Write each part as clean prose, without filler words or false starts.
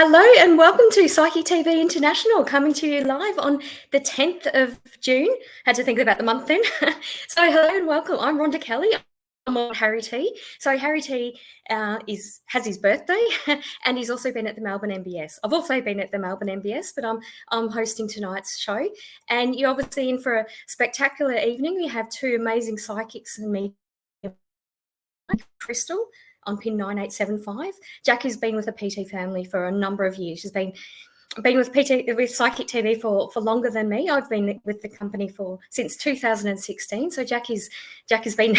Hello and welcome to Psyche TV International, coming to you live on the 10th of June. Had to think about the month then. So hello and welcome. I'm Rhonda Kelly. I'm on Harry T. So Harry T has his birthday and he's also been at the Melbourne MBS. I've also been at the Melbourne MBS, but I'm hosting tonight's show. And you're obviously in for a spectacular evening. We have two amazing psychics and me, Crystal, on pin 9875. Jackie's been with the PT family for a number of years. She's been with Psychic TV for longer than me. I've been with the company since 2016. So Jackie's been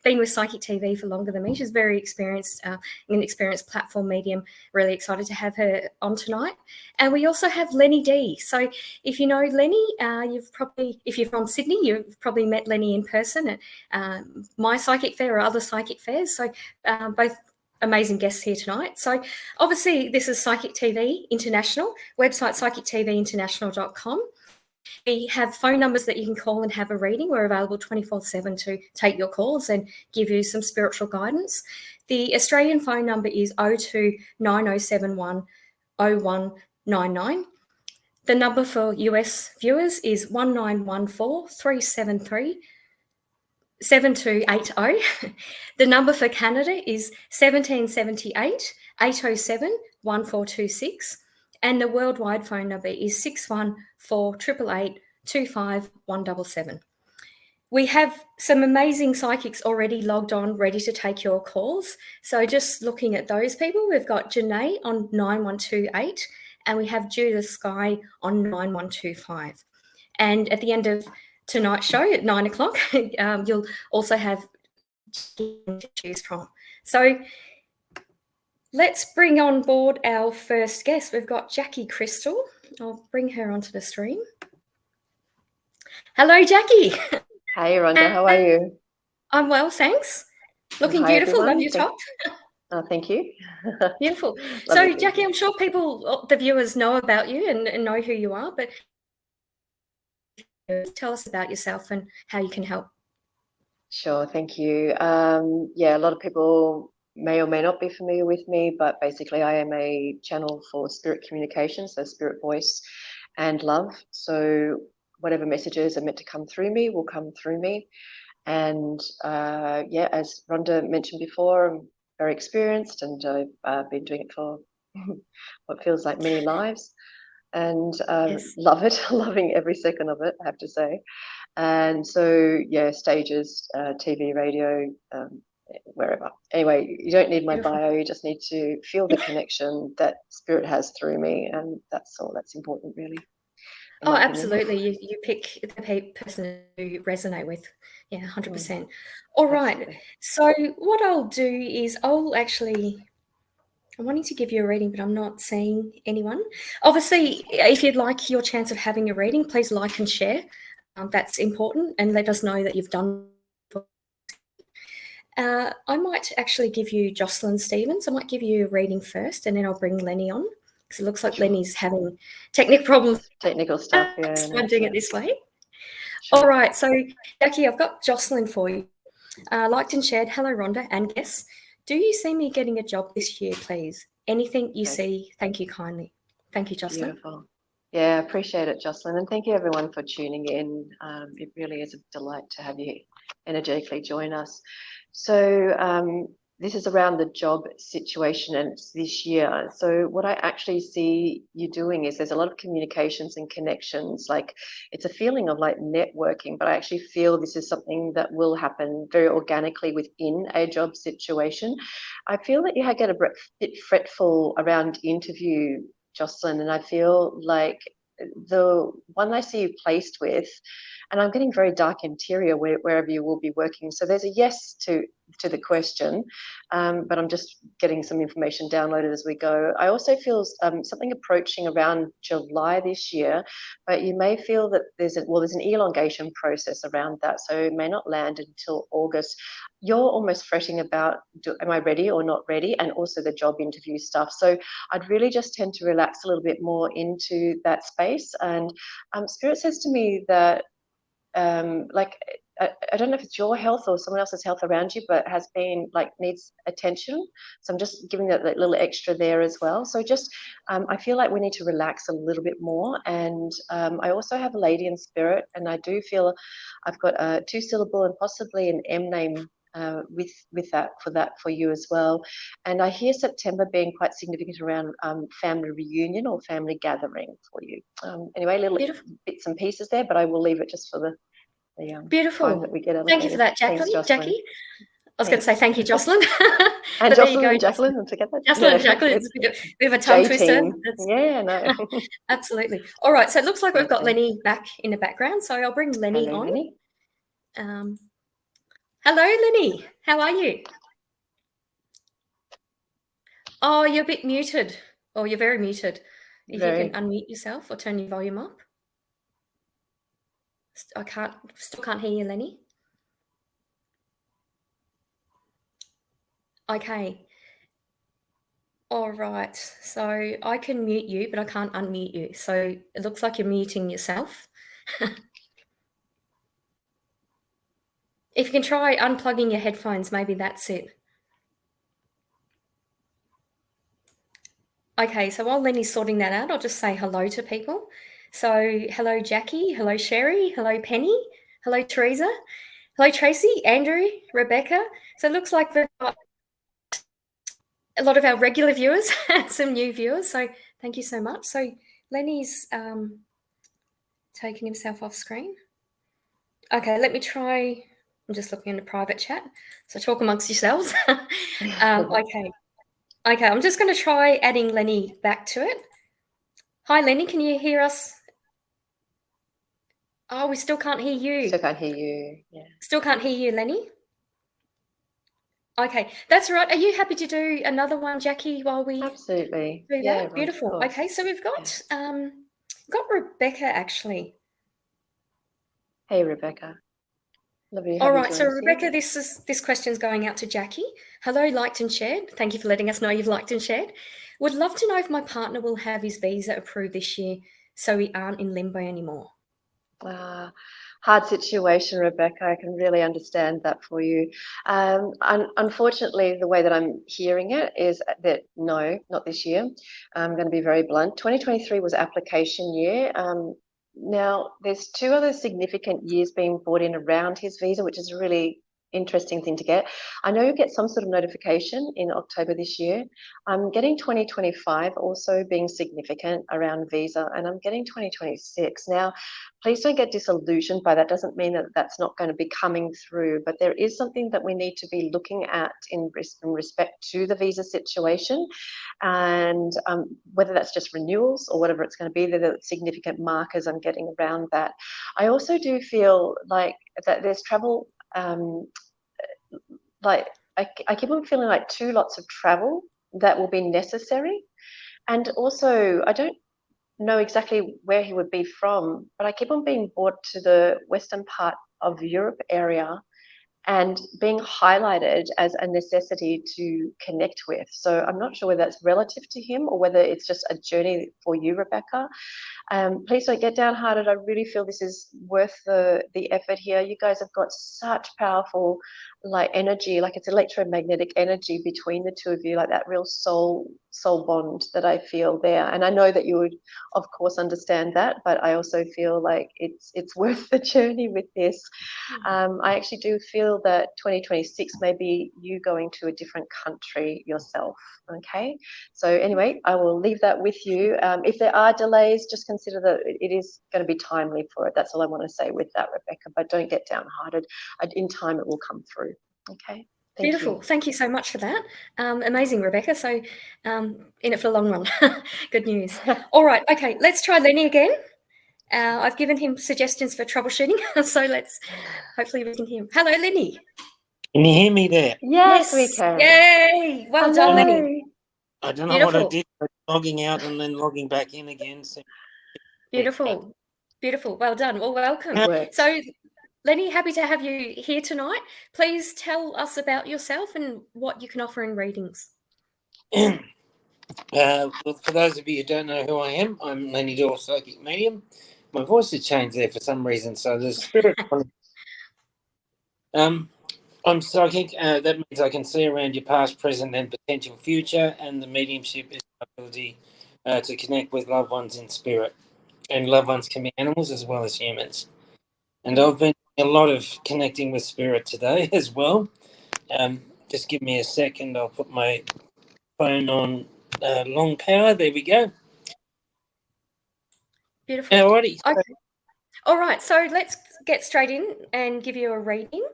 been with Psychic TV for longer than me. She's very experienced, an experienced platform medium. Really excited to have her on tonight. And we also have Lenny D. So if you know Lenny, if you're from Sydney, you've probably met Lenny in person at my psychic fair or other psychic fairs. So both amazing guests here tonight. So obviously this is Psychic TV International, website psychictvinternational.com. We have phone numbers that you can call and have a reading. We're available 24/7 to take your calls and give you some spiritual guidance. The Australian phone number is 02 9071 0199. The number for US viewers is 1914 373 7280. The number for Canada is 1778 807 1426. And the worldwide phone number is 614 888 25177. We have some amazing psychics already logged on, ready to take your calls. So just looking at those people, we've got Janae on 9128 and we have Judith Sky on 9125. And at the end of tonight's show at 9 o'clock, you'll also have to choose from. So let's bring on board our first guest. We've got Jackie Crystal. I'll bring her onto the stream. Hello, Jackie. Hey, Rhonda. How are you? I'm well, thanks. Looking beautiful. Everyone. Love your top. Thank you. Beautiful. So, Jackie, I'm sure the viewers know about you and know who you are, but tell us about yourself and how you can help. Sure, thank you. Yeah, a lot of people may or may not be familiar with me, but basically I am a channel for spirit communication, so spirit voice and love. So whatever messages are meant to come through me will come through me. And yeah, as Rhonda mentioned before, I'm very experienced and I've been doing it for what feels like many lives. And yes. Love it, loving every second of it, I have to say. And so, yeah, stages, TV, radio, wherever. Anyway, you don't need my bio, you just need to feel the connection that spirit has through me, and that's all that's important, really. Oh, absolutely. You pick the person you resonate with. Yeah, 100%. All right. Absolutely. So what I'll do is I'm wanting to give you a reading, but I'm not seeing anyone. Obviously, if you'd like your chance of having a reading, please like and share. That's important, and let us know that you've done. I might actually give you Jocelyn Stevens. I might give you a reading first, and then I'll bring Lenny on, because it looks like Lenny's having technical stuff. Yeah, so I'm doing it this way. Sure. All right. So, Jackie, I've got Jocelyn for you. Liked and shared. Hello, Rhonda and guests. Do you see me getting a job this year, please? Anything you see, thank you kindly. Thank you, Jocelyn. Beautiful. Yeah, I appreciate it, Jocelyn. And thank you, everyone, for tuning in. It really is a delight to have you energetically join us. So this is around the job situation, and it's this year. So what I actually see you doing is there's a lot of communications and connections. Like, it's a feeling of like networking, but I actually feel this is something that will happen very organically within a job situation. I feel that you get a bit fretful around interview, Jocelyn, and I feel like the one I see you placed with, and I'm getting very dark interior wherever you will be working. So there's a yes to the question, but I'm just getting some information downloaded as we go. I also feel something approaching around July this year, but you may feel that there's an elongation process around that, so it may not land until August. You're almost fretting about, am I ready or not ready, and also the job interview stuff. So I'd really just tend to relax a little bit more into that space. And Spirit says to me that like I don't know if it's your health or someone else's health around you, but has been like needs attention. So I'm just giving that little extra there as well. So just I feel like we need to relax a little bit more. And I also have a lady in spirit, and I do feel I've got a 2-syllable and possibly an M name with that for you as well. And I hear September being quite significant around family reunion or family gathering for you. Anyway, little bits and pieces there, but I will leave it just for the beautiful time that we get allocated. Thank you for that, Thanks, Jackie. I was going to say thank you, Jocelyn. And Jocelyn and Jacqueline, don't forget that. Jocelyn and Jacqueline, it's a bit of a tongue twister. Yeah, no. Absolutely. All right, so it looks like we've got Lenny back in the background, so I'll bring Lenny on. Lenny. Hello, Lenny. How are you? Oh, you're a bit muted. Oh, you're very muted. If you can unmute yourself or turn your volume up. I still can't hear you, Lenny. Okay. All right. So I can mute you, but I can't unmute you. So it looks like you're muting yourself. If you can try unplugging your headphones, maybe that's it. Okay, so while Lenny's sorting that out, I'll just say hello to people. So hello, Jackie. Hello, Sherry. Hello, Penny. Hello, Teresa. Hello, Tracy, Andrew, Rebecca. So it looks like we've got a lot of our regular viewers and some new viewers. So thank you so much. So Lenny's taking himself off screen. Okay, let me try. I'm just looking in the private chat. So talk amongst yourselves. Okay, I'm just going to try adding Lenny back to it. Hi, Lenny, can you hear us? Oh, we still can't hear you. Still can't hear you, yeah. Still can't hear you, Lenny. Okay, that's right. Are you happy to do another one, Jackie, while we Absolutely do that? Yeah, beautiful. Okay, so we've got Rebecca actually. Hey, Rebecca. Lovely. All right, so Rebecca, this question's going out to Jackie. Hello, liked and shared. Thank you for letting us know you've liked and shared. Would love to know if my partner will have his visa approved this year so we aren't in limbo anymore. Hard situation, Rebecca. I can really understand that for you. Unfortunately, the way that I'm hearing it is that no, not this year. I'm going to be very blunt. 2023 was application year. Now, there's 2 other significant years being brought in around his visa, which is a really interesting thing to get. I know you get some sort of notification in October this year. I'm getting 2025 also being significant around visa, and I'm getting 2026. Now, please don't get disillusioned by that. Doesn't mean that that's not going to be coming through, but there is something that we need to be looking at in respect to the visa situation, and whether that's just renewals or whatever it's going to be, the significant markers I'm getting around that. I also do feel like that there's travel, like I keep on feeling like 2 lots of travel that will be necessary. And also, I don't know exactly where he would be from, but I keep on being brought to the western part of Europe area and being highlighted as a necessity to connect with. So I'm not sure whether that's relative to him or whether it's just a journey for you, Rebecca. Please don't get downhearted. I really feel this is worth the effort here. You guys have got such powerful energy, like it's electromagnetic energy between the 2 of you, like that real soul bond that I feel there. And I know that you would, of course, understand that, but I also feel like it's worth the journey with this. I actually do feel that 2026 may be you going to a different country yourself. Okay, so anyway, I will leave that with you. If there are delays, just consider that it is going to be timely for it. That's all I want to say with that, Rebecca, but don't get downhearted. In time, it will come through. Okay. Beautiful. Thank you so much for that. Amazing, Rebecca. So in it for the long run. Good news. All right. Okay, let's try Lenny again. I've given him suggestions for troubleshooting, so hopefully we can hear him. Hello, Lenny. Can you hear me there? Yes, we can. Yay! Well done, Lenny. I don't know what I did, but logging out and then logging back in again. So. Beautiful. Well done. Well, welcome. So, Lenny, happy to have you here tonight. Please tell us about yourself and what you can offer in readings. Well, for those of you who don't know who I am, I'm Lenny Dorr, Psychic Medium. My voice has changed there for some reason, so the spirit I'm psychic. That means I can see around your past, present, and potential future. And the mediumship is my ability to connect with loved ones in spirit. And loved ones can be animals as well as humans. And I've been doing a lot of connecting with spirit today as well. Just give me a second. I'll put my phone on long power. There we go. Beautiful. Alrighty. Okay. All right, so let's get straight in and give you a reading.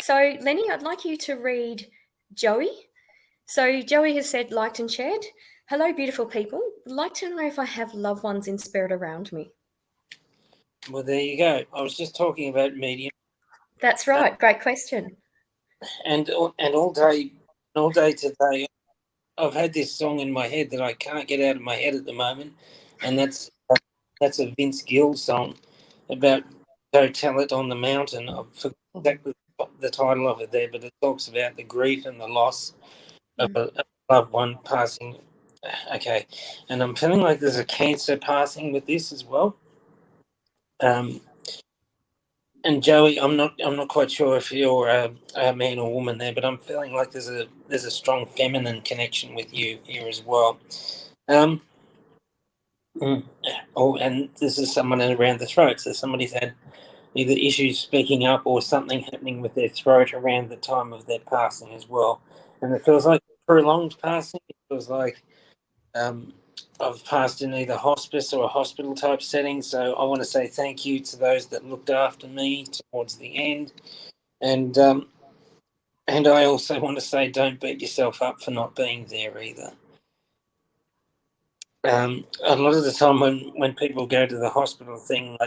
So, Lenny, I'd like you to read Joey. So, Joey has said, liked and shared. Hello, beautiful people. I'd like to know if I have loved ones in spirit around me. Well, there you go. I was just talking about medium. That's right. Great question. And all day today, I've had this song in my head that I can't get out of my head at the moment, and that's a Vince Gill song about Go Tell It on the Mountain. I forgot exactly the title of it there, but it talks about the grief and the loss of a loved one passing. Okay, and I'm feeling like there's a cancer passing with this as well. And Joey, I'm not quite sure if you're a man or woman there, but I'm feeling like there's a strong feminine connection with you here as well. Oh, and this is someone around the throat. So somebody's had either issues speaking up or something happening with their throat around the time of their passing as well. And it feels like prolonged passing. It feels like I've passed in either hospice or a hospital type setting. So I want to say thank you to those that looked after me towards the end. And I also want to say don't beat yourself up for not being there either. A lot of the time when people go to the hospital thing,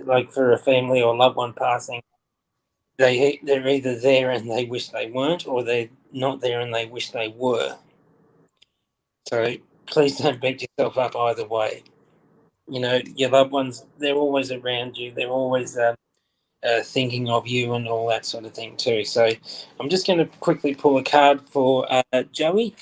like for a family or loved one passing, they're either there and they wish they weren't, or they're not there and they wish they were. So please don't beat yourself up either way. You know, your loved ones, they're always around you. They're always thinking of you and all that sort of thing too. So I'm just going to quickly pull a card for Joey.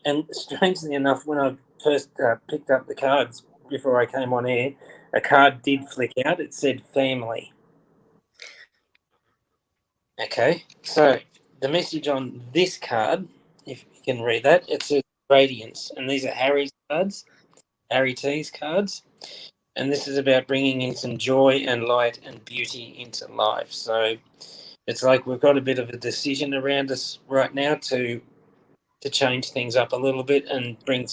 And strangely enough, when I first picked up the cards before I came on air, a card did flick out. It said family. Okay, so the message on this card, if you can read that, it says radiance. And these are Harry's cards, Harry T's cards. And this is about bringing in some joy and light and beauty into life. So it's like we've got a bit of a decision around us right now to change things up a little bit and bring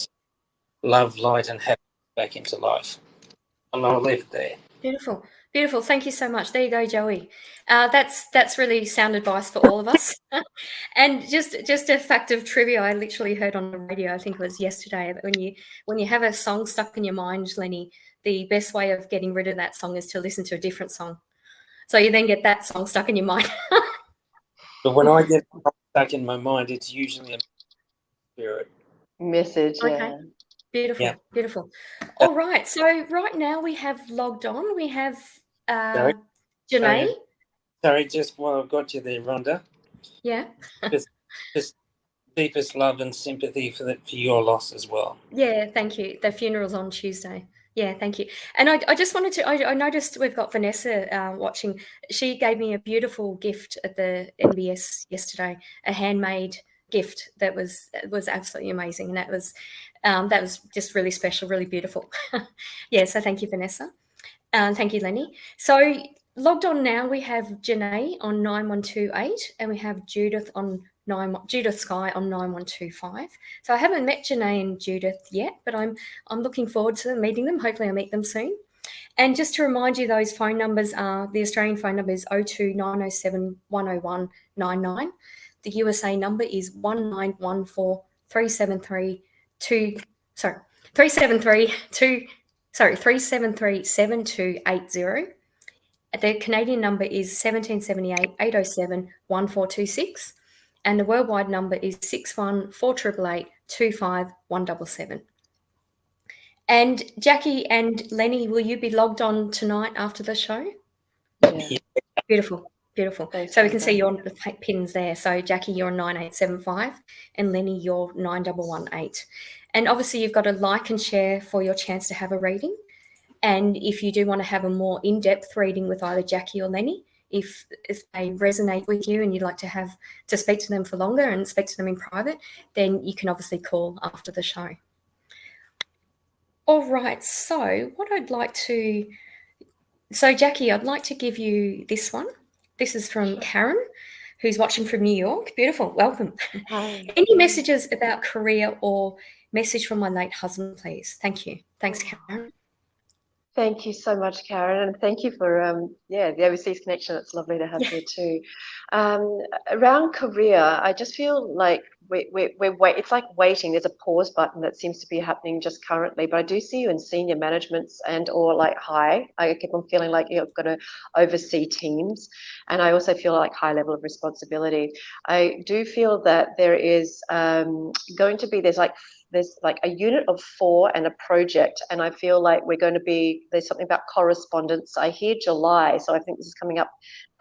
love, light, and happiness back into life. And I'll leave it there. Beautiful. Beautiful. Thank you so much. There you go, Joey. That's really sound advice for all of us. And just a fact of trivia, I literally heard on the radio, I think it was yesterday, that when you have a song stuck in your mind, Lenny, the best way of getting rid of that song is to listen to a different song. So you then get that song stuck in your mind. But when I get stuck in my mind, it's usually a spirit message. Okay. Yeah. Beautiful. Yeah. Beautiful. All right. So right now we have logged on. We have Janae. Sorry, just while I've got you there, Rhonda. Yeah. just deepest love and sympathy for your loss as well. Yeah, thank you. The funeral's on Tuesday. Yeah, thank you. And I just wanted to, I noticed we've got Vanessa watching. She gave me a beautiful gift at the NBS yesterday, a handmade gift that was absolutely amazing. And that was just really special, really beautiful. Yeah, so thank you, Vanessa. Thank you, Lenny. So logged on now, we have Janae on 9128 and we have Judith Sky on 9125. So I haven't met Janae and Judith yet, but I'm looking forward to meeting them. Hopefully I'll meet them soon. And just to remind you, those phone numbers are, the Australian phone number is 02 907 101 99. The USA number is 1914 373 7280. The Canadian number is 1778 807 1426. And the worldwide number is 61488 25177. And Jackie and Lenny, will you be logged on tonight after the show? Yeah. Beautiful, beautiful. Thanks, so we can Rhonda. see your pins there. So Jackie, you're 9875 and Lenny, you're 9118. And obviously you've got to like and share for your chance to have a reading. And if you do want to have a more in-depth reading with either Jackie or Lenny, if they resonate with you and you'd like to speak to them for longer and speak to them in private, then you can obviously call after the show. All right, so Jackie, I'd like to give you this one. This is from Karen, who's watching from New York. Beautiful, welcome. Hi. Any messages about career or message from my late husband, please? Thank you. Thanks, Karen. Thank you so much, Karen, and thank you for the overseas connection. It's lovely to have here too. Around career, I just feel like it's like waiting. There's a pause button that seems to be happening just currently, but I do see you in senior managements and or like high. I keep on feeling like you've got to oversee teams, and I also feel like high level of responsibility. I do feel that there is going to be there's like a unit of 4 and a project, and I feel like there's something about correspondence. I hear July, so I think this is coming up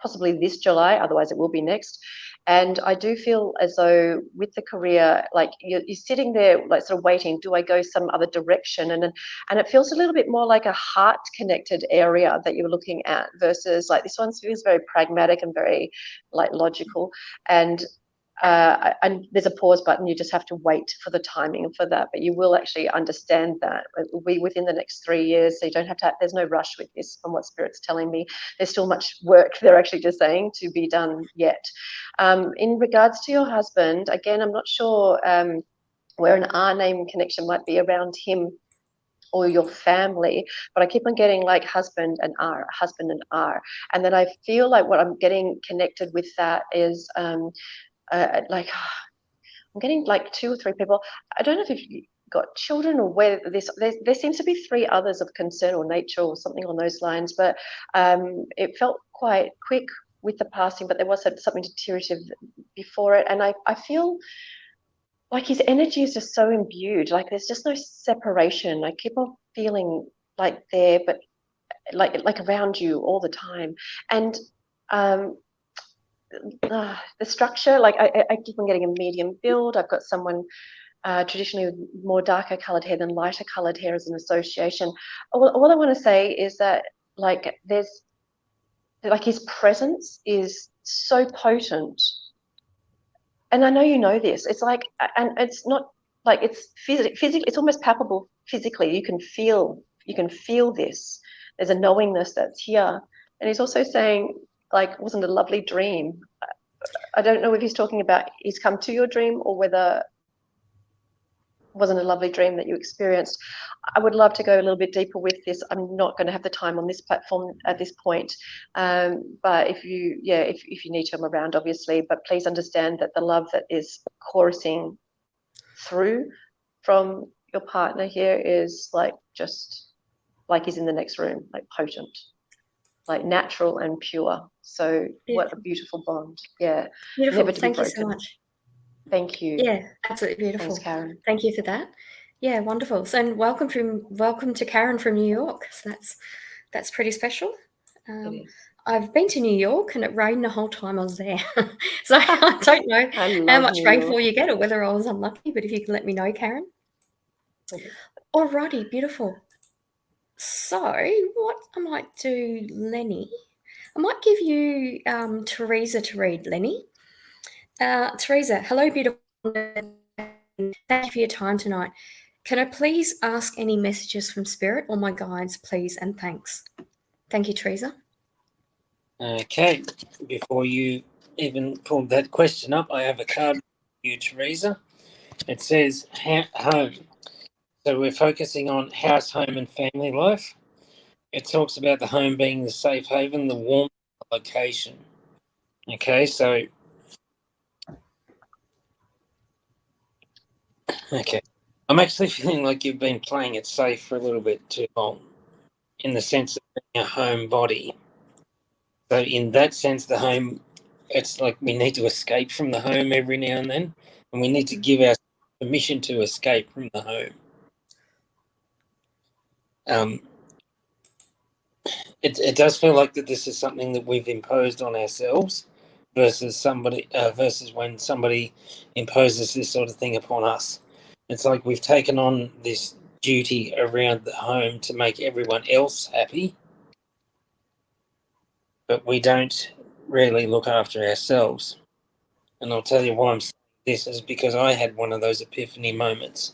possibly this July, otherwise it will be next. And I do feel as though with the career, like you're sitting there like sort of waiting, do I go some other direction? And it feels a little bit more like a heart connected area that you're looking at versus like this one feels very pragmatic and very like logical. And there's a pause button. You just have to wait for the timing for that, but you will actually understand that it will be within the next 3 years. So you don't have to. There's no rush with this, from what Spirit's telling me. There's still much work, they're actually just saying, to be done yet. In regards to your husband, again, I'm not sure where an R name connection might be around him or your family, but I keep on getting like husband and R, and then I feel like what I'm getting connected with that is. Like I'm getting like 2 or 3 people. I don't know if you've got children or where there seems to be 3 others of concern or nature or something on those lines, but it felt quite quick with the passing, but there was something deteriorative before it, and I feel like his energy is just so imbued, like there's just no separation. I keep on feeling like there, but like around you all the time. And the structure, like I keep on getting a medium build. I've got someone traditionally with more darker coloured hair than lighter coloured hair as an association. All I want to say is that like there's like his presence is so potent, and I know you know this. It's like, and it's not like it's physically, it's almost palpable physically. You can feel this. There's a knowingness that's here, and he's also saying, like, wasn't a lovely dream. I don't know if he's talking about he's come to your dream or whether it wasn't a lovely dream that you experienced. I would love to go a little bit deeper with this. I'm not going to have the time on this platform at this point. But if you need to, I'm around, obviously. But please understand that the love that is coursing through from your partner here is like just like he's in the next room, like potent. Like natural and pure. So beautiful. What a beautiful bond. Yeah. Beautiful. Never to Thank be broken. You so much. Thank you. Yeah, absolutely beautiful. Thanks, Karen. Thank you for that. Yeah, wonderful. So, and welcome to Karen from New York. So that's pretty special. I've been to New York and it rained the whole time I was there. So I don't know how much rainfall you get or whether I was unlucky, but if you can let me know, Karen. Alrighty, beautiful. So what I might do, Lenny, I might give you Teresa to read, Lenny. Teresa, hello, beautiful. Thank you for your time tonight. Can I please ask any messages from Spirit or my guides, please, and thanks. Thank you, Teresa. Okay, before you even pulled that question up, I have a card for you, Teresa. It says home. So we're focusing on house, home, and family life. It talks about the home being the safe haven, the warmth, the location. Okay, so I'm actually feeling like you've been playing it safe for a little bit too long, in the sense of being a home body. So in that sense, the home, it's like we need to escape from the home every now and then, and we need to give ourselves permission to escape from the home. It does feel like that this is something that we've imposed on ourselves versus when somebody imposes this sort of thing upon us. It's like we've taken on this duty around the home to make everyone else happy, but we don't rarely look after ourselves. And I'll tell you why I'm saying this is because I had one of those epiphany moments.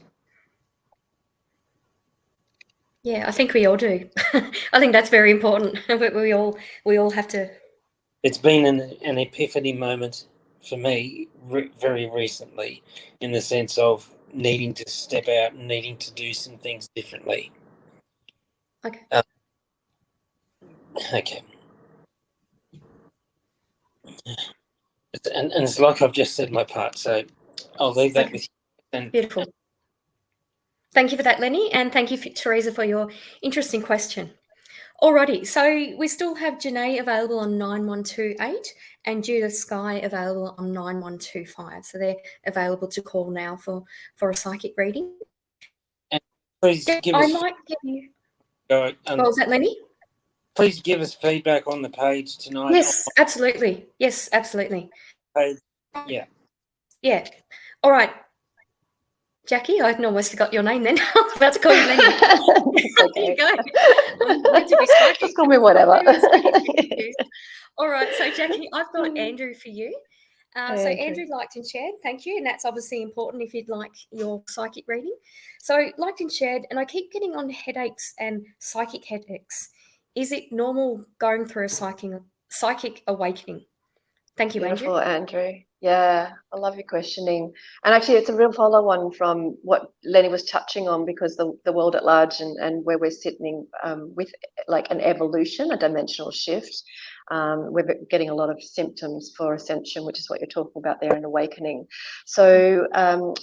Yeah, I think we all do. I think that's very important. But we all have to. It's been an epiphany moment for me very recently, in the sense of needing to step out and needing to do some things differently. Okay. Okay. And it's like I've just said my part, so I'll leave that with you. And Beautiful. Thank you for that, Lenny, and thank you, Teresa, for your interesting question. Alrighty, so we still have Janae available on 9128 and Judith Sky available on 9125. So they're available to call now for a psychic reading. please give I us might give you. what was that, Lenny? Please give us feedback on the page tonight. Yes, absolutely. Yes, absolutely. Yeah. Yeah. All right. Jackie, I almost forgot your name then. I was about to call you Lenny. Okay. There you go. I'm meant to be psychic. Just call me whatever. All right. So, Jackie, I've got Andrew for you. So Andrew liked and shared, thank you. And that's obviously important if you'd like your psychic reading. So liked and shared, and I keep getting on headaches and psychic headaches. Is it normal going through a psychic awakening? Thank you, Beautiful, Andrew. Yeah, I love your questioning. And actually, it's a real follow-on from what Lenny was touching on, because the world at large and where we're sitting with like an evolution, a dimensional shift, we're getting a lot of symptoms for ascension, which is what you're talking about there, an awakening. So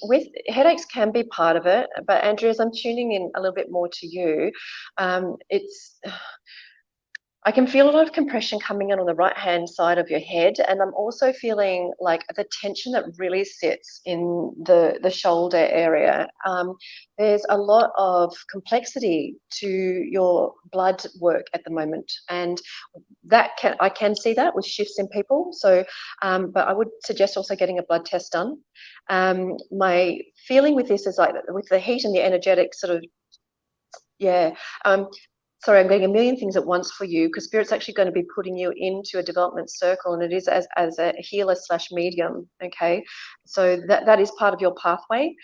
with headaches can be part of it, but Andrew, as I'm tuning in a little bit more to you, I can feel a lot of compression coming in on the right-hand side of your head, and I'm also feeling like the tension that really sits in the shoulder area. There's a lot of complexity to your blood work at the moment, and I can see that with shifts in people. So, but I would suggest also getting a blood test done. My feeling with this is like with the heat and the energetic sort of, yeah. Sorry, I'm getting a million things at once for you, because Spirit's actually going to be putting you into a development circle, and it is as a healer / medium, okay? So that is part of your pathway.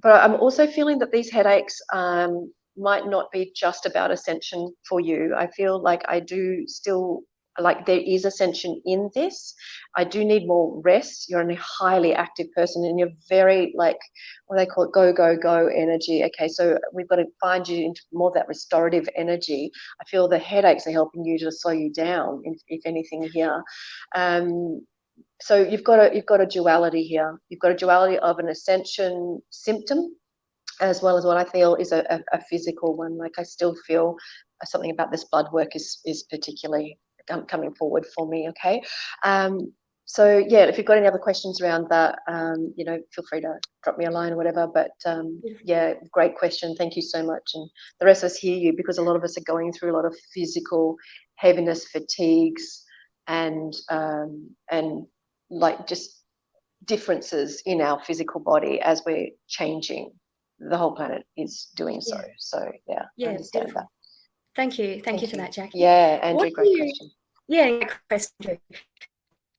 But I'm also feeling that these headaches might not be just about ascension for you. I feel like I do still, like there is ascension in this. I do need more rest. You're a highly active person, and you're very like, what do they call it, go, go, go energy. Okay, so we've got to find you into more of that restorative energy. I feel the headaches are helping you to slow you down, if anything here. So you've got a duality here. You've got a duality of an ascension symptom, as well as what I feel is a physical one. Like I still feel something about this blood work is particularly coming forward for me. Okay. So yeah, if you've got any other questions around that, feel free to drop me a line or whatever. But yeah, great question. Thank you so much. And the rest of us hear you, because a lot of us are going through a lot of physical heaviness, fatigues, and like just differences in our physical body as we're changing. The whole planet is doing so. So yeah, I understand beautiful. that. Thank you for that, Jackie. Yeah, Andrew, great question. Yeah, great question.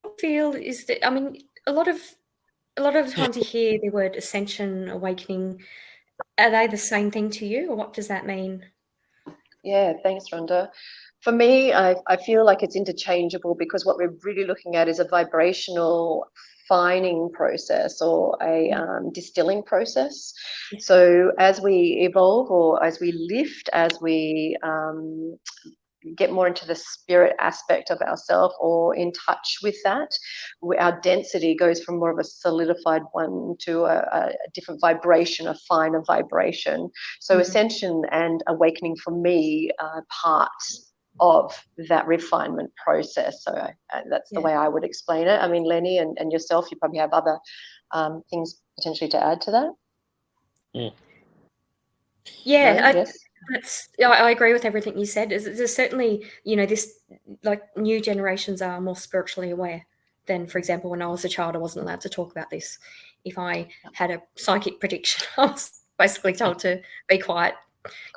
What I feel is that, I mean, a lot of times you hear the word ascension, awakening. Are they the same thing to you, or what does that mean? Yeah, thanks, Rhonda. For me, I feel like it's interchangeable, because what we're really looking at is a vibrational fining process, or a distilling process. So as we evolve, or as we lift, as we get more into the spirit aspect of ourselves, or in touch with that, our density goes from more of a solidified one to a different vibration, a finer vibration. So ascension and awakening for me are parts of that refinement process. So that's the way I would explain it. I mean, Lenny and yourself, you probably have other things potentially to add to that. Yeah, I agree with everything you said. There's certainly, this, like, new generations are more spiritually aware than, for example, when I was a child, I wasn't allowed to talk about this. If I had a psychic prediction, I was basically told to be quiet.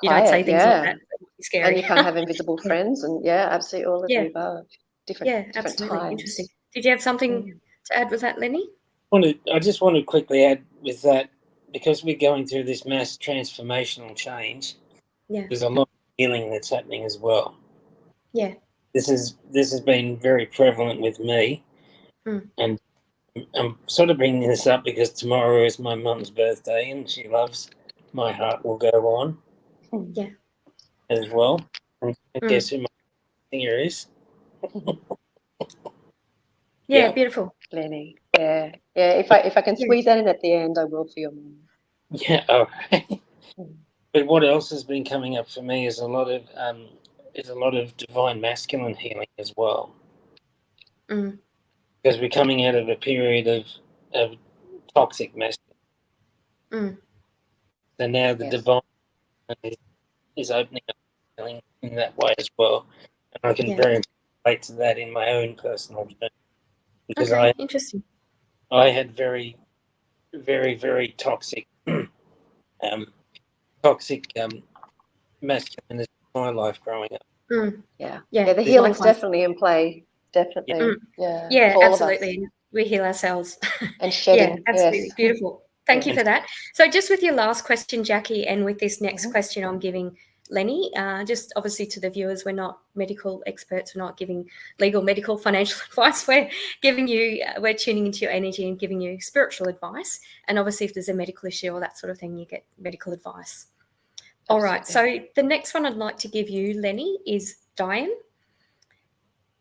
You don't say things like that. It's scary. And you can't have invisible friends, and absolutely all of the above. different absolutely. times. Interesting. Did you have something to add with that, Lenny? I just want to quickly add with that, because we're going through this mass transformational change, there's a lot of healing that's happening as well. Yeah. This has been very prevalent with me, and I'm sort of bringing this up because tomorrow is my mum's birthday, and she loves My Heart Will Go On. Yeah. As well. And guess who my singer is? Yeah, beautiful. Lenny. Yeah. If I can squeeze that in at the end, I will for your mum. Yeah. All right. But what else has been coming up for me is a lot of divine masculine healing as well. Because we're coming out of a period of toxic masculine. So now the divine is opening up healing in that way as well. And I can very much relate to that in my own personal journey. Because interesting. I had very, very, very toxic masculinity in my life growing up. The healing's definitely in play. Definitely. Yeah, absolutely. We heal ourselves. And shedding. Absolutely. Beautiful. Thank you for that. So just with your last question, Jackie, and with this next question I'm giving Lenny, just obviously to the viewers, we're not medical experts. We're not giving legal, medical, financial advice. We're tuning into your energy and giving you spiritual advice. And obviously if there's a medical issue or that sort of thing, you get medical advice. All right. So the next one I'd like to give you, Lenny, is Diane.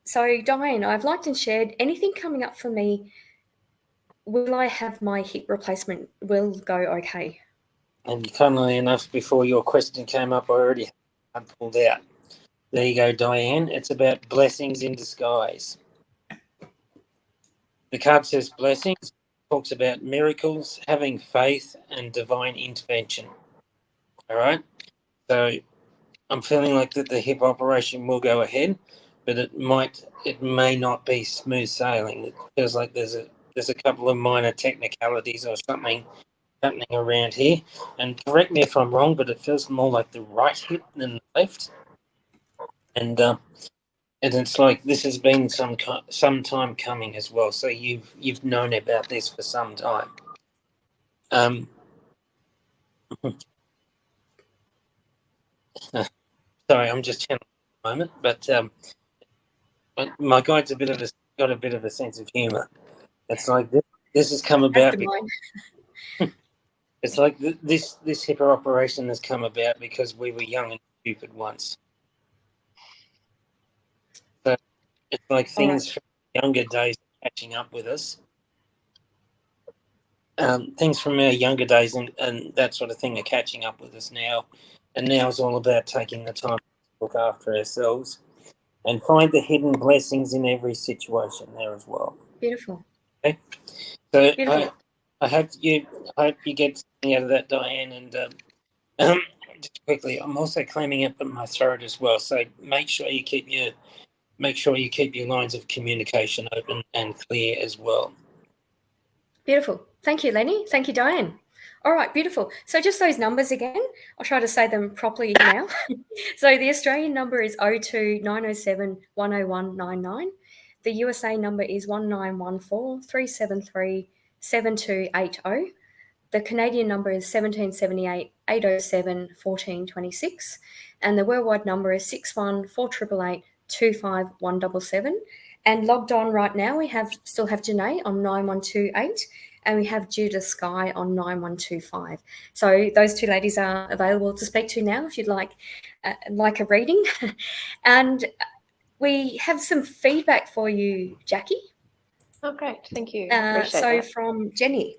So Diane, I've liked and shared anything coming up for me. Will I have my hip replacement? Will go okay? And funnily enough, before your question came up, I already had pulled out. There you go, Diane. It's about blessings in disguise. The card says blessings, talks about miracles, having faith, and divine intervention. All right? So I'm feeling like that the hip operation will go ahead, but it may not be smooth sailing. It feels like there's a couple of minor technicalities or something happening around here. And correct me if I'm wrong, but it feels more like the right hip than the left. And it's like this has been some time coming as well. So you've known about this for some time. Sorry, I'm just channeling at the moment, but my guide's got a bit of a sense of humour. It's like this has come about. It's like this hip operation has come about because we were young and stupid once. So it's like things from younger days are catching up with us. Things from our younger days and that sort of thing are catching up with us now. And now it's all about taking the time to look after ourselves and find the hidden blessings in every situation there as well. Beautiful. Okay. So I hope you get something out of that, Diane. And just quickly, I'm also claiming up in my throat as well. So make sure you keep your lines of communication open and clear as well. Beautiful. Thank you, Lenny. Thank you, Diane. All right, beautiful. So just those numbers again. I'll try to say them properly now. So the Australian number is 02 907 101 99. The USA number is 1914 373 7280. The Canadian number is 1778 807 1426. And the worldwide number is 61 4888 25177. And logged on right now, we still have Janae on 9128 and we have Judith Sky on 9125. So those two ladies are available to speak to now if you'd like a reading. And we have some feedback for you, Jackie. Oh, great. Thank you. Appreciate that. From Jenny.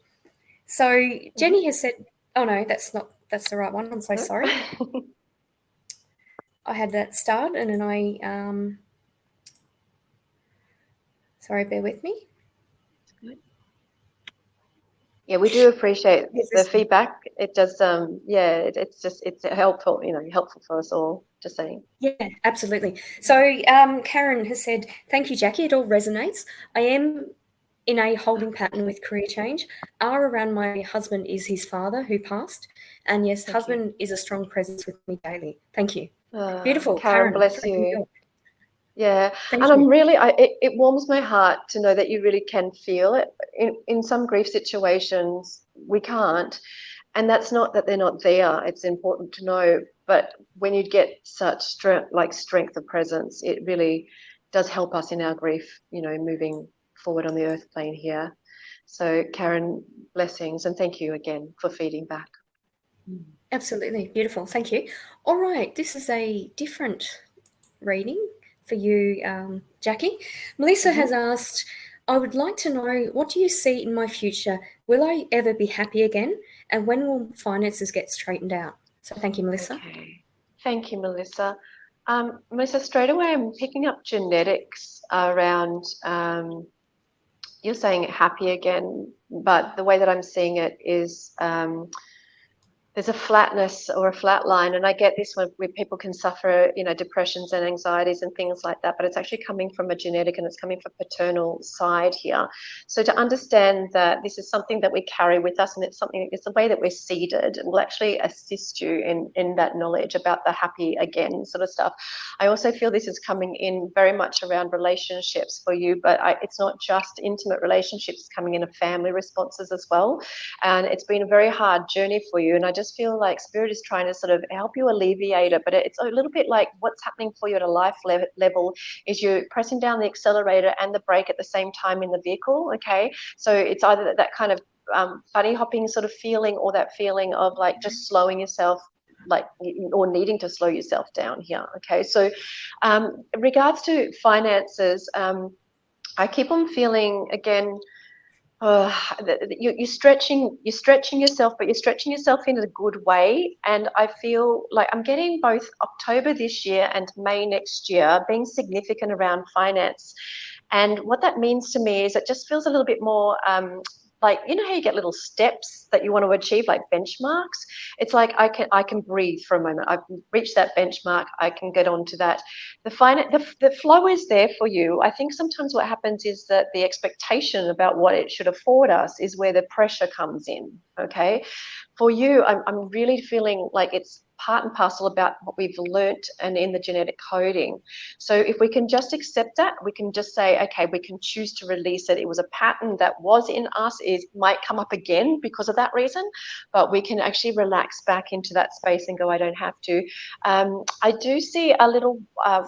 So Jenny has said, oh no, that's the right one. I'm so sorry. I had that start and then sorry, bear with me. Yeah, we do appreciate the feedback. It does, it's helpful, helpful for us all, just saying. Yeah, absolutely. So Karen has said, thank you, Jackie. It all resonates. I am in a holding pattern with career change. Around my husband is his father who passed. And yes, husband is a strong presence with me daily. Thank you. Beautiful. Karen, bless you. Yeah, Thank and you. I'm really, it warms my heart to know that you really can feel it. In some grief situations, we can't, and that's not that they're not there. It's important to know, but when you get such strength of presence, it really does help us in our grief, moving forward on the earth plane here. So, Karen, blessings, and thank you again for feeding back. Absolutely. Beautiful. Thank you. All right. This is a different reading for you, Jackie. Melissa has asked, I would like to know, what do you see in my future? Will I ever be happy again? And when will finances get straightened out? So thank you, Melissa. Okay. Thank you, Melissa. Melissa, straight away I'm picking up genetics around, you're saying happy again, but the way that I'm seeing it is there's a flatness or a flat line, and I get this where people can suffer, depressions and anxieties and things like that, but it's actually coming from a genetic and it's coming from paternal side here. So to understand that this is something that we carry with us, and it's the way that we're seeded, will actually assist you in that knowledge about the happy again sort of stuff. I also feel this is coming in very much around relationships for you, but it's not just intimate relationships, it's coming in a family responses as well. And it's been a very hard journey for you, and I just feel like Spirit is trying to sort of help you alleviate it, but it's a little bit like what's happening for you at a life level is you're pressing down the accelerator and the brake at the same time in the vehicle, okay? So it's either that kind of bunny hopping sort of feeling, or that feeling of like just slowing yourself, or needing to slow yourself down here, okay? So in regards to finances, I keep on feeling again, you're stretching yourself, but you're stretching yourself in a good way. And I feel like I'm getting both October this year and May next year being significant around finance. And what that means to me is it just feels a little bit more like, how you get little steps that you want to achieve, like benchmarks. It's like I can breathe for a moment. I've reached that benchmark. I can get on to that. The flow is there for you. I think sometimes what happens is that the expectation about what it should afford us is where the pressure comes in. Okay. For you, I'm really feeling like it's part and parcel about what we've learnt and in the genetic coding. So if we can just accept that, we can just say, okay, we can choose to release it. It was a pattern that was in us, might come up again because of that reason, but we can actually relax back into that space and go, I don't have to. I do see a little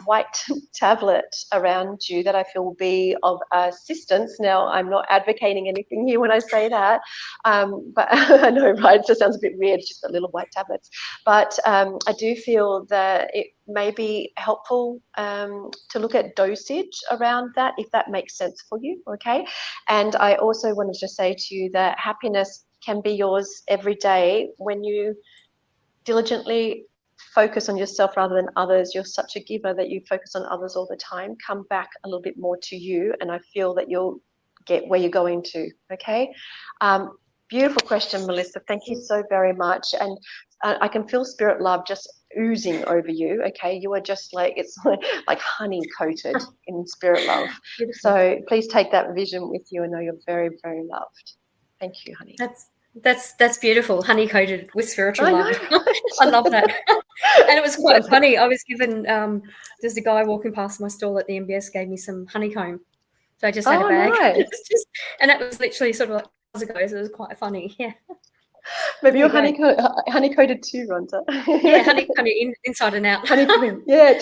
white tablet around you that I feel will be of assistance. Now, I'm not advocating anything here when I say that, but I know, right? It just sounds a bit weird, just the little white tablets. But I do feel that it may be helpful to look at dosage around that, if that makes sense for you, okay? And I also wanted to say to you that happiness can be yours every day when you diligently focus on yourself rather than others. You're such a giver that you focus on others all the time. Come back a little bit more to you, and I feel that you'll get where you're going to, okay? Beautiful question, Melissa. Thank you so very much. And I can feel spirit love just oozing over you, okay? You are just like, it's like honey coated in spirit love. Beautiful. So please take that vision with you and know you're very, very loved. Thank you, honey. That's beautiful. Honey coated with spiritual I love. know. I love that. And it was quite funny. I was given, there's a guy walking past my stall at the MBS gave me some honeycomb. So I just had a bag. Nice. And that was literally sort of like hours ago, so it was quite funny. Yeah. Maybe you're Great. honey coated too, Rhonda. Yeah, honey inside and out. Honey cream. Yeah.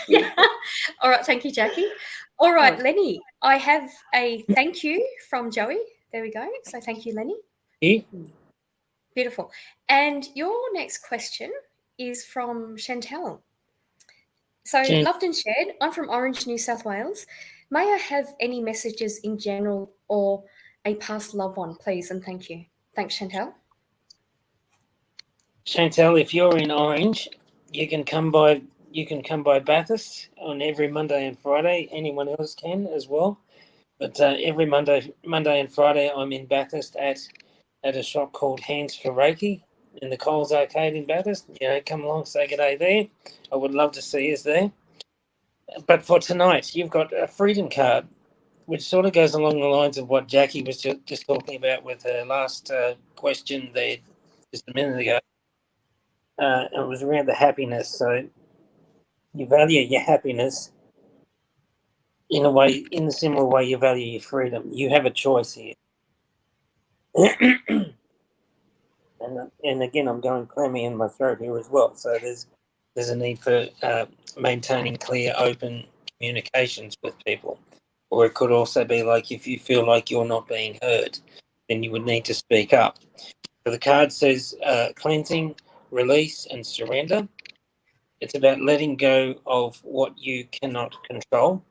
Yeah. All right, thank you, Jackie. All right, Lenny, I have a thank you from Joey. There we go. So thank you, Lenny. Beautiful. And your next question is from Chantel. So, loved and shared. I'm from Orange, New South Wales. May I have any messages in general or a past loved one, please? And thank you. Thanks, Chantel. Chantel, if you're in Orange, you can come by Bathurst on every Monday and Friday. Anyone else can as well. But every Monday and Friday, I'm in Bathurst at a shop called Hands for Reiki in the Coles Arcade in Bathurst. Come along, say good day there. I would love to see us there. But for tonight, you've got a freedom card, which sort of goes along the lines of what Jackie was just talking about with her last question there just a minute ago. It was around the happiness. So you value your happiness, in a similar way you value your freedom. You have a choice here. And again, I'm going clammy in my throat here as well. So there's a need for maintaining clear, open communications with people. Or it could also be like if you feel like you're not being heard, then you would need to speak up. So the card says cleansing, release, and surrender. It's about letting go of what you cannot control,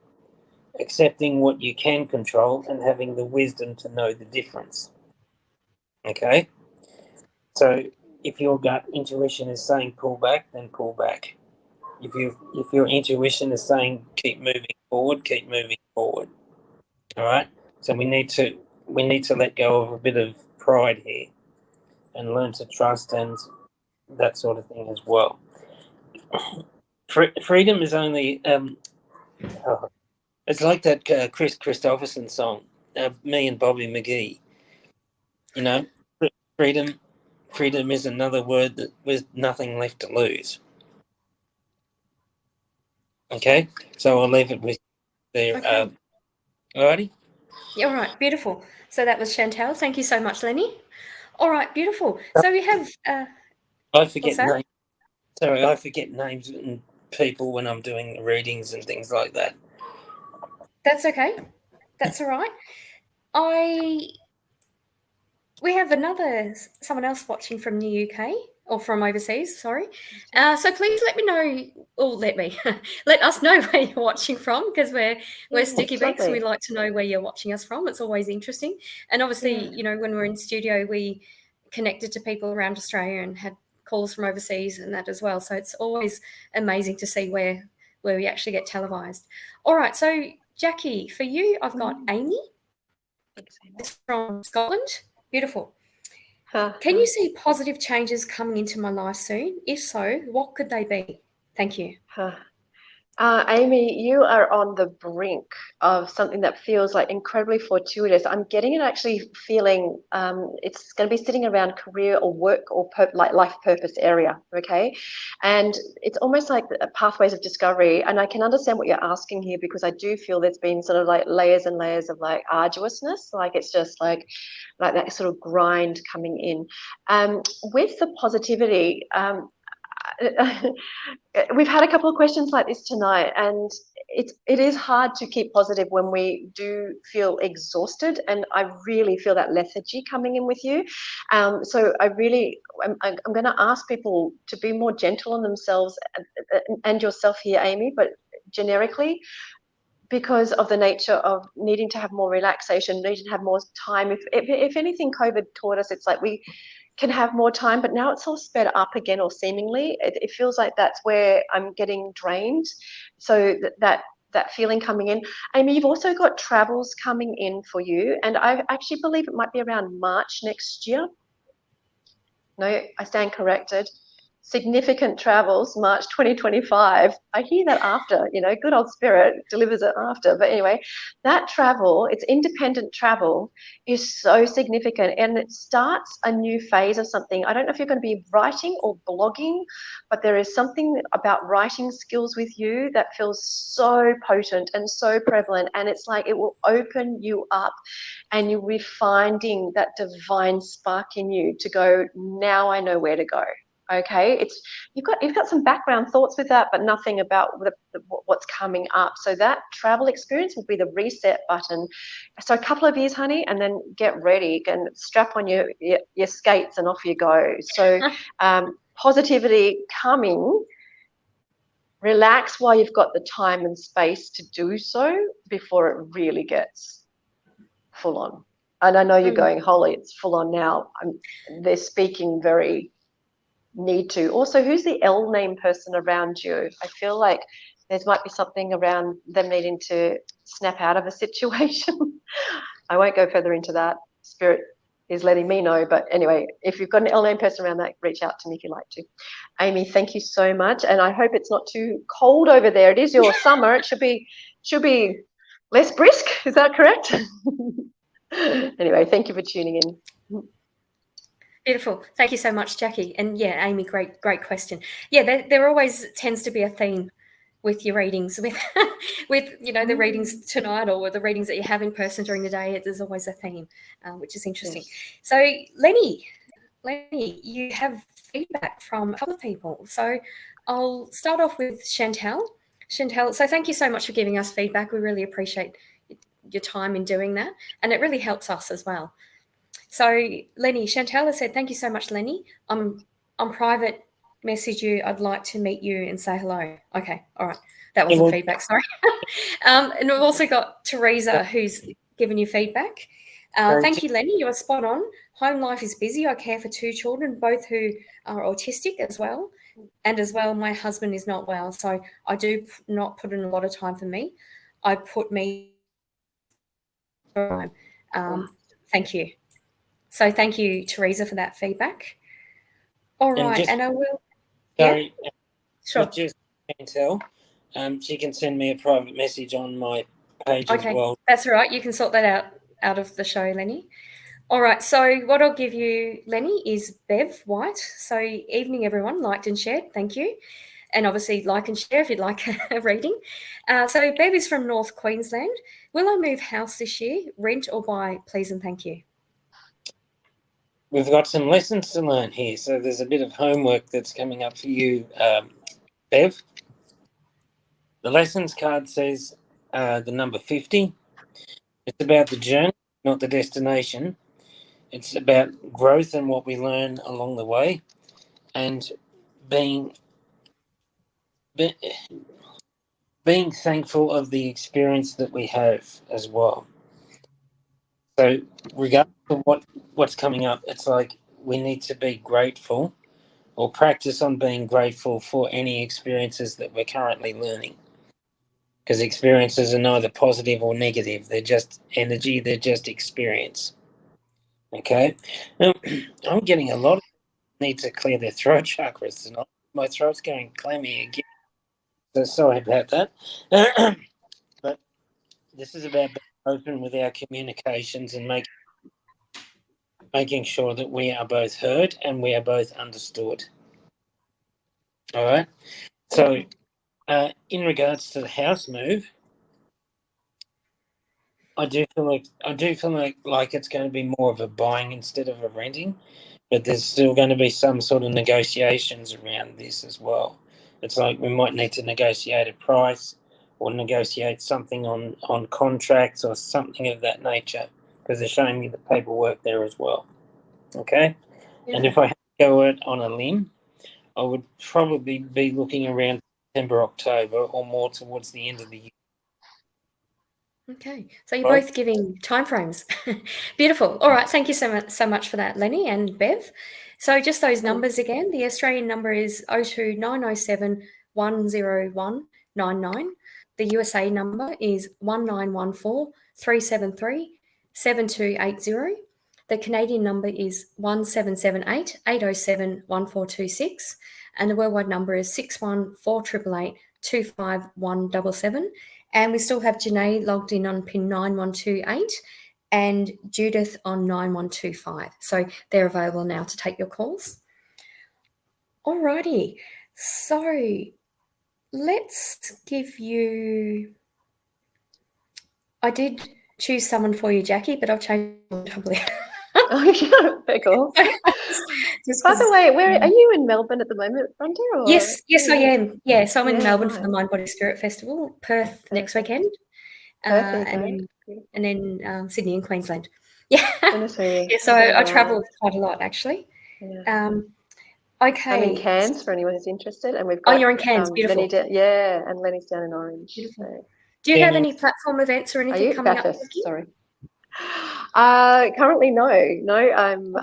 accepting what you can control, and having the wisdom to know the difference. Okay? So if your gut intuition is saying pull back, then pull back. If your intuition is saying keep moving forward, keep moving forward. All right. So we need to let go of a bit of pride here and learn to trust and that sort of thing as well. Freedom is only it's like that Chris Christopherson song, Me and Bobby McGee. You know, freedom is another word that with nothing left to lose. Okay, so I'll leave it with there. Okay. Alrighty. All right, beautiful. So that was Chantel. Thank you so much, Lenny. All right, beautiful. So we have. I forget that? names. Sorry, I forget names and people when I'm doing readings and things like that. That's okay. That's all right. We have someone else watching from the UK or from overseas, sorry. So please let me know, or let us know where you're watching from, because we're sticky beaks and we like to know where you're watching us from. It's always interesting. And obviously, when we're in studio, we connected to people around Australia and had calls from overseas and that as well. So it's always amazing to see where we actually get televised. All right, so Jackie, for you, I've got Amy. It's from Scotland. Beautiful. Can you see positive changes coming into my life soon? If so, what could they be? Thank you. Amy, you are on the brink of something that feels like incredibly fortuitous. I'm getting it actually feeling it's going to be sitting around career or work or like life purpose area, okay? And it's almost like pathways of discovery. And I can understand what you're asking here, because I do feel there's been sort of like layers and layers of like arduousness. Like it's just like that sort of grind coming in. With the positivity, we've had a couple of questions like this tonight, and it is hard to keep positive when we do feel exhausted, and I really feel that lethargy coming in with you. So I'm going to ask people to be more gentle on themselves and yourself here, Amy, but generically, because of the nature of needing to have more relaxation, needing to have more time. If anything, COVID taught us, it's like we can have more time, but now it's all sped up again, or seemingly. It feels like that's where I'm getting drained. So that feeling coming in. Amy, you've also got travels coming in for you, and I actually believe it might be around March next year. No, I stand corrected. Significant travels, March 2025. I hear that after, good old spirit delivers it after. But anyway, that travel, it's independent travel, is so significant, and it starts a new phase of something. I don't know if you're going to be writing or blogging, but there is something about writing skills with you that feels so potent and so prevalent. And it's like it will open you up, and you'll be finding that divine spark in you to go, now I know where to go. Okay, you've got some background thoughts with that, but nothing about what's coming up. So that travel experience will be the reset button. So a couple of years, honey, and then get ready and strap on your skates and off you go. So positivity coming. Relax while you've got the time and space to do so before it really gets full on. And I know you're going, Holly, it's full on now. They're speaking very need to. Also, who's the L name person around you? I feel like there might be something around them needing to snap out of a situation. I won't go further into that. Spirit is letting me know. But anyway, if you've got an L name person around that, reach out to me if you'd like to. Amy, thank you so much. And I hope it's not too cold over there. It is your summer. It should be less brisk. Is that correct? Anyway, thank you for tuning in. Beautiful. Thank you so much, Jackie. And yeah, Amy, great question. Yeah, there always tends to be a theme with your readings, with the readings tonight or the readings that you have in person during the day. There's always a theme, which is interesting. Yes. So Lenny, you have feedback from a couple of people. So I'll start off with Chantel. Chantel, so thank you so much for giving us feedback. We really appreciate your time in doing that, and it really helps us as well. So Lenny, Chantel has said, thank you so much, Lenny. I'm private message you. I'd like to meet you and say hello. Okay, all right. That wasn't feedback, sorry. And we've also got Teresa, who's given you feedback. Thank you, Lenny. You are spot on. Home life is busy. I care for 2 children, both who are autistic as well. And as well, my husband is not well. So I do not put in a lot of time for me. I put me time. Thank you. So thank you, Teresa, for that feedback. All right, and I will. Sorry, yeah, sure. Just Chantel, she can send me a private message on my page as well. That's all right. You can sort that out of the show, Lenny. All right. So what I'll give you, Lenny, is Bev White. So evening, everyone. Liked and shared. Thank you. And obviously like and share if you'd like a reading. So Bev is from North Queensland. Will I move house this year? Rent or buy? Please and thank you. We've got some lessons to learn here. So there's a bit of homework that's coming up for you, Bev. The lessons card says the number 50. It's about the journey, not the destination. It's about growth and what we learn along the way, and being thankful of the experience that we have as well. So regardless of what's coming up, it's like we need to be grateful or practice on being grateful for any experiences that we're currently learning. Because experiences are neither positive or negative. They're just energy. They're just experience. Okay? Now, I'm getting a lot of need to clear their throat chakras tonight. My throat's going clammy again. So sorry about that. But this is about being open with our communications and making sure that we are both heard and we are both understood. All right? So in regards to the house move, I do feel like it's going to be more of a buying instead of a renting, but there's still going to be some sort of negotiations around this as well. It's like we might need to negotiate a price or negotiate something on contracts or something of that nature, because they're showing me the paperwork there as well. Okay? Yeah. And if I had to go out on a limb, I would probably be looking around September, October, or more towards the end of the year. Okay, so you're both giving timeframes. Beautiful. All right, thank you so much for that, Lenny and Bev. So just those numbers again. The Australian number is 02907 10199. The USA number is 1914 373 7280. The Canadian number is 1778 807 1426. And the worldwide number is 614 25177. And we still have Janae logged in on pin 9128 and Judith on 9125. So they're available now to take your calls. All righty. So let's give you... I did choose someone for you, Jackie, but I've changed it totally. Oh, yeah, very cool. By the way, where are you in Melbourne at the moment, Rhonda? Or? Yes, I am. Yeah, so I'm in Melbourne for the Mind Body Spirit Festival, Perth next weekend, and then Sydney and Queensland. Yeah, yeah. So I travel quite a lot actually. Yeah. Okay. I'm in Cairns for anyone who's interested, and we've got. Oh, you're in Cairns. Beautiful. And Lenny's down in Orange. So. Do you have any platform events or anything coming up? Sorry. Currently, no. I'm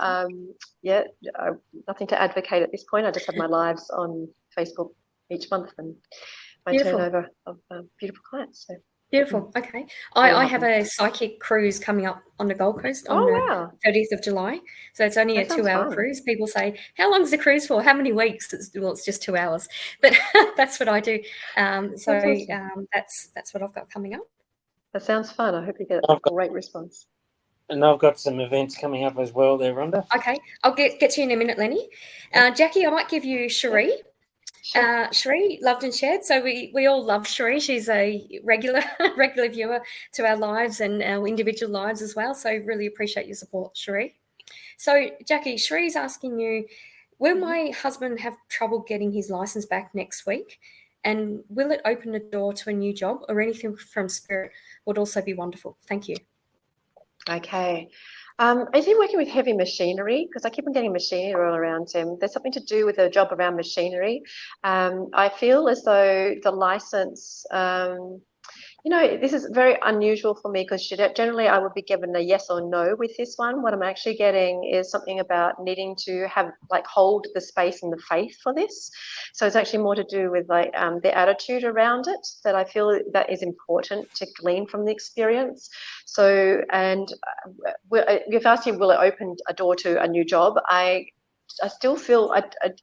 nothing to advocate at this point. I just have my lives on Facebook each month and my turnover of beautiful clients. So. Beautiful. Okay. I have a psychic cruise coming up on the Gold Coast on the 30th of July. So it's only a 2-hour cruise. People say, how long is the cruise for? How many weeks? Well, it's just 2 hours. But that's what I do. That's what I've got coming up. That sounds fun. I hope you get a great response. And I've got some events coming up as well there, Rhonda. Okay. I'll get to you in a minute, Lenny. Jackie, I might give you Cherie. Sheree, loved and shared. So we all love Sheree. She's a regular viewer to our lives and our individual lives as well. So really appreciate your support, Sheree. So Jackie, Sheree's asking you, will my husband have trouble getting his license back next week? And will it open a door to a new job, or anything from Spirit would also be wonderful? Thank you. Okay. Is he working with heavy machinery? Because I keep on getting machinery all around him. There's something to do with a job around machinery. I feel as though the license, this is very unusual for me, because generally I would be given a yes or no with this one. What I'm actually getting is something about needing to hold the space and the faith for this. So it's actually more to do with the attitude around it, that I feel that is important to glean from the experience. So, and you've asked him, will it open a door to a new job? I still feel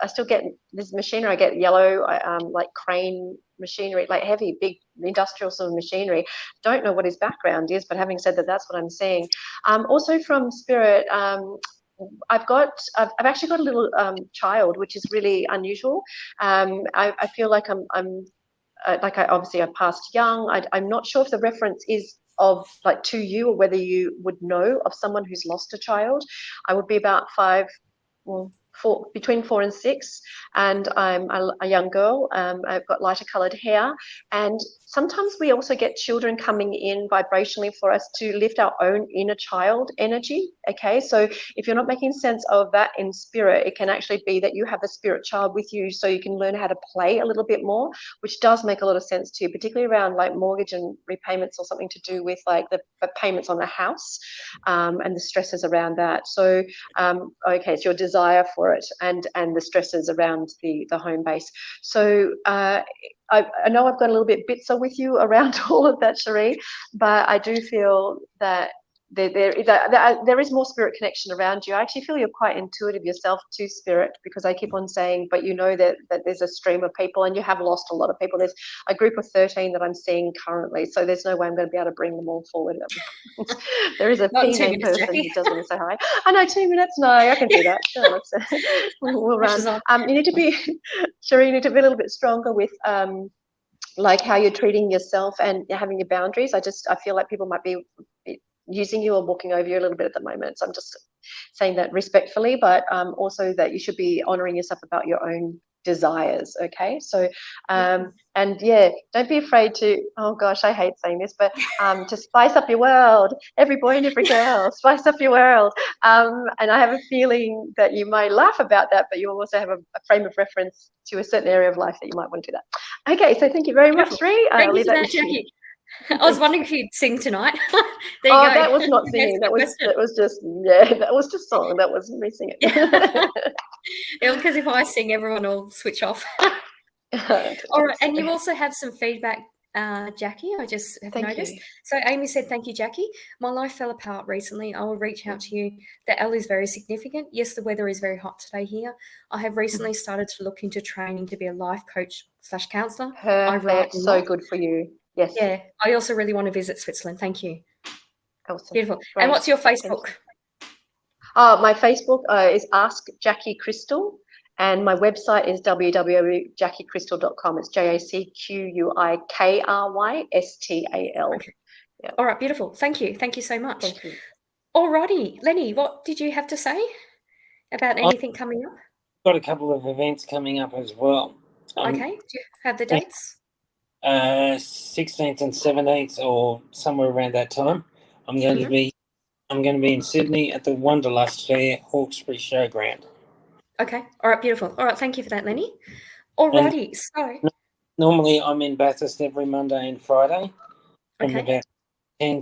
I still get this machinery. I get yellow, like crane machinery, like heavy, big industrial sort of machinery. Don't know what his background is, but having said that, that's what I'm seeing. Also from Spirit, I've actually got a little child, which is really unusual. I feel like I'm obviously I passed young. I'm not sure if the reference is to you, or whether you would know of someone who's lost a child. I would be about between 4 and 6, and I'm a young girl. I've got lighter coloured hair, and sometimes we also get children coming in vibrationally for us to lift our own inner child energy. Okay, so if you're not making sense of that in spirit, it can actually be that you have a spirit child with you, so you can learn how to play a little bit more, which does make a lot of sense to you, particularly around mortgage and repayments, or something to do with the payments on the house, and the stresses around that. So okay, it's your desire for it, and the stresses around the home base. So I know I've got a little bit bitzer with you around all of that, Sheree, but I do feel that there is more spirit connection around you. I actually feel you're quite intuitive yourself to spirit, because I keep on saying, but you know that there's a stream of people, and you have lost a lot of people. There's a group of 13 that I'm seeing currently, so there's no way I'm going to be able to bring them all forward. There is a PNA person who does want to say hi. I know, 2 minutes. No, I can do that. Sure, we'll run. You need to be, Sheree, you need to be a little bit stronger with how you're treating yourself and having your boundaries. I feel like people might be using you or walking over you a little bit at the moment. So I'm just saying that respectfully, but also that you should be honoring yourself about your own desires. Okay, so and yeah, don't be afraid to, oh gosh, I hate saying this, but to spice up your world. Every boy and every girl, spice up your world. And I have a feeling that you might laugh about that, but you also have a frame of reference to a certain area of life that you might want to do that. Okay, so thank you very much, Ree. Thank you for that, Jackie. I was wondering if you'd sing tonight. There you go. That was not singing. That was just song. That was me singing. Because if I sing, everyone will switch off. All right, and you also have some feedback, Jackie. I just have noticed. So Amy said, "Thank you, Jackie. My life fell apart recently. I will reach out to you. The L is very significant. Yes, the weather is very hot today here. I have recently started to look into training to be a life coach / counsellor. Perfect. So good for you. Yes. Yeah. I also really want to visit Switzerland. Thank you. Awesome. Beautiful. Great. And what's your Facebook? My Facebook is Ask Jackie Crystal, and my website is www.jackiecrystal.com. It's JACQUIKRYSTAL. Okay. Yeah. All right, beautiful. Thank you. Thank you so much. Thank you. All righty. Lenny, what did you have to say about anything coming up? Got a couple of events coming up as well. Okay. Do you have the dates? 16th and 17th, or somewhere around that time. I'm going to be in Sydney at the Wanderlust Fair, Hawkesbury Showground. Okay. All right, beautiful. All right, thank you for that, Lenny. All righty. So normally I'm in Bathurst every Monday and Friday from about 10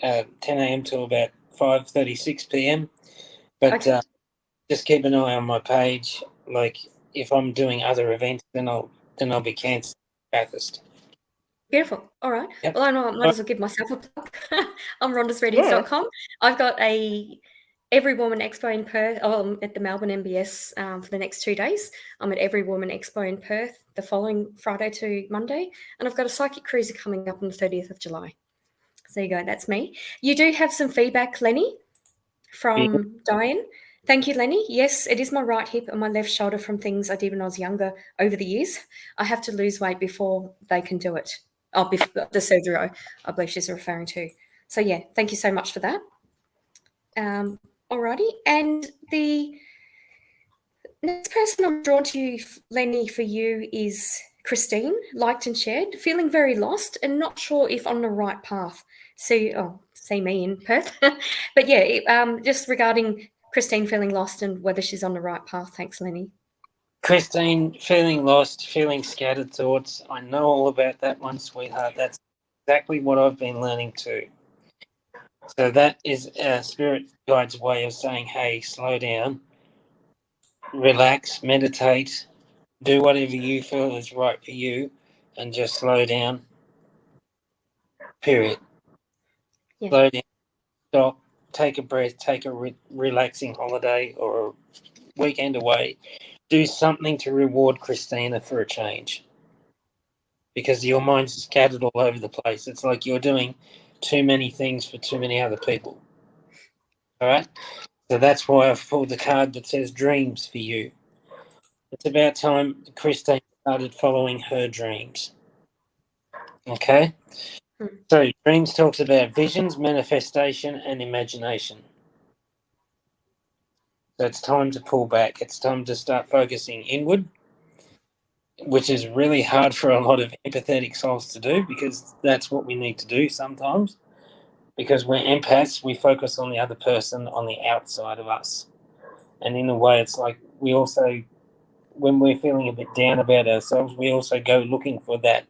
a.m. till about 5:36 p.m. But just keep an eye on my page. Like if I'm doing other events, then I'll be cancelling Bathurst. Beautiful. All right. Yep. Well, I might as well give myself a plug. I'm rhondasreadings.com. Yeah. I've got a Every Woman Expo in Perth. I'm at the Melbourne MBS for the next 2 days. I'm at Every Woman Expo in Perth the following Friday to Monday. And I've got a psychic cruiser coming up on the 30th of July. So there you go. That's me. You do have some feedback, Lenny, from Diane. Thank you, Lenny. Yes, it is my right hip and my left shoulder from things I did when I was younger over the years. I have to lose weight before they can do it. Oh, before the surgery, I believe she's referring to. So, yeah, thank you so much for that. Alrighty. And the next person I'm drawn to, Lenny, for you is Christine, liked and shared, feeling very lost and not sure if on the right path. See me in Perth. But yeah, just regarding Christine feeling lost and whether she's on the right path. Thanks, Lenny. Christine, feeling lost, feeling scattered thoughts. I know all about that one, sweetheart. That's exactly what I've been learning too. So that is our spirit guide's way of saying, hey, slow down, relax, meditate, do whatever you feel is right for you, and just slow down. Period. Yeah. Slow down, stop, take a breath, take a relaxing holiday or a weekend away. Do something to reward Christina for a change. Because your mind's scattered all over the place. It's like you're doing too many things for too many other people. All right? So that's why I've pulled the card that says dreams for you. It's about time Christine started following her dreams. Okay? So dreams talks about visions, manifestation, and imagination. So it's time to pull back. It's time to start focusing inward, which is really hard for a lot of empathetic souls to do because that's what we need to do sometimes. Because we're empaths, we focus on the other person on the outside of us. And in a way, it's like we also, when we're feeling a bit down about ourselves, we also go looking for that,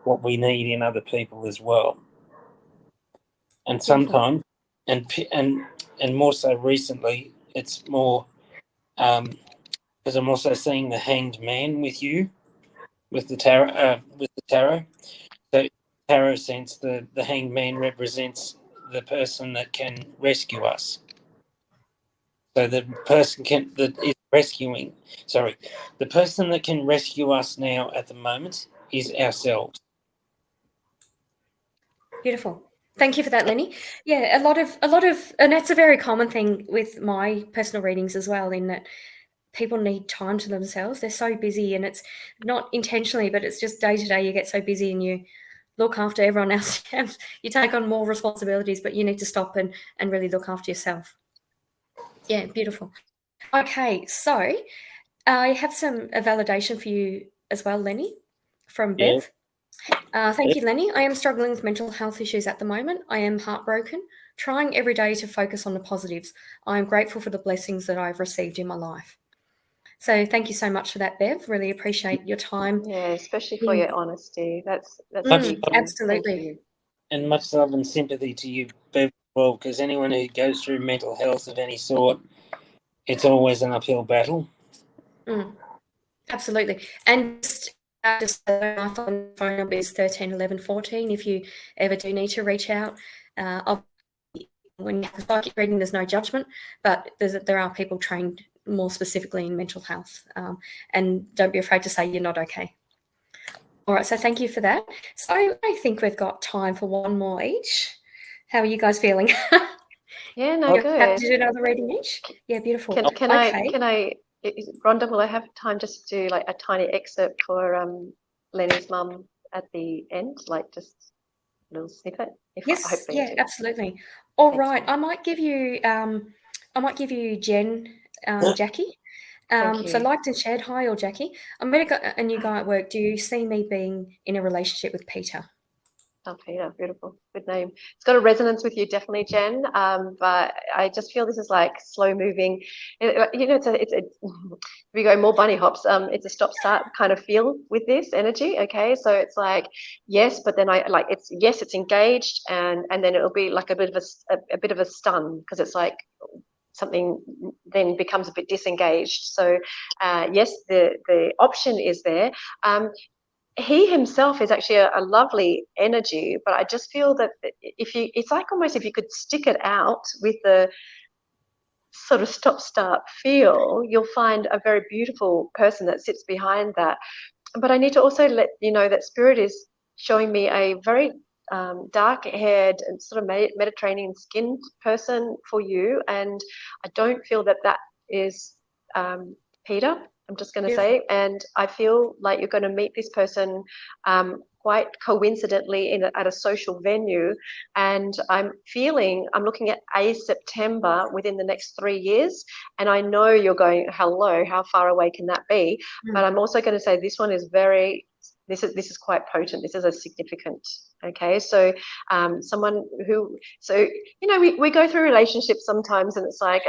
what we need in other people as well. And sometimes, and more so recently, it's more, because I'm also seeing the Hanged Man with you, with the tarot, So tarot sense, the Hanged Man represents the person that can rescue us. So the person the person that can rescue us now at the moment is ourselves. Beautiful. Thank you for that, Lenny. Yeah, a lot of, and that's a very common thing with my personal readings as well, in that people need time to themselves. They're so busy, and it's not intentionally, but it's just day to day. You get so busy and you look after everyone else. You take on more responsibilities, but you need to stop and really look after yourself. Yeah, beautiful. Okay, so I have a validation for you as well, Lenny, from Bev. Thank you, Lenny. I am struggling with mental health issues at the moment. I am heartbroken, trying every day to focus on the positives. I am grateful for the blessings that I've received in my life. So thank you so much for that, Bev. Really appreciate your time. Yeah, especially for your honesty. That's absolutely. Thank you. And much love and sympathy to you, Bev, well, because anyone who goes through mental health of any sort, it's always an uphill battle. Absolutely. And just my phone number is 13 11 14 if you ever do need to reach out. When you have a psychic reading, there's no judgment, but there are people trained more specifically in mental health, and don't be afraid to say you're not okay. All right, so thank you for that. So I think we've got time for one more each. How are you guys feeling? Yeah, no, good. Happy to do another reading each? Yeah, beautiful. Can I, Rhonda, will I have time just to do like a tiny excerpt for Lenny's mum at the end, like just a little snippet? Yes, yeah, absolutely. All right, I might give you Jen, Jackie. So liked and shared. Hi, or Jackie. I'm a new guy at work. Do you see me being in a relationship with Peter? Oh, Peter, beautiful, good name. It's got a resonance with you, definitely, Jen. But I just feel this is like slow moving. It's if we go more bunny hops, it's a stop start kind of feel with this energy. Okay, so it's like yes, but then it's engaged, and then it'll be like a bit of a stun, because it's like something then becomes a bit disengaged. So yes, the option is there. He himself is actually a lovely energy, but I just feel that it's like almost if you could stick it out with the sort of stop-start feel, you'll find a very beautiful person that sits behind that. But I need to also let you know that Spirit is showing me a very dark-haired and sort of Mediterranean skinned person for you, and I don't feel that is Peter. I'm just going to say, and I feel like you're going to meet this person quite coincidentally at a social venue, and I'm looking at September within the next 3 years, and I know you're going, hello, how far away can that be? But I'm also going to say this one is this is quite potent. This is a significant. Okay, so someone who, we go through relationships sometimes, and it's like,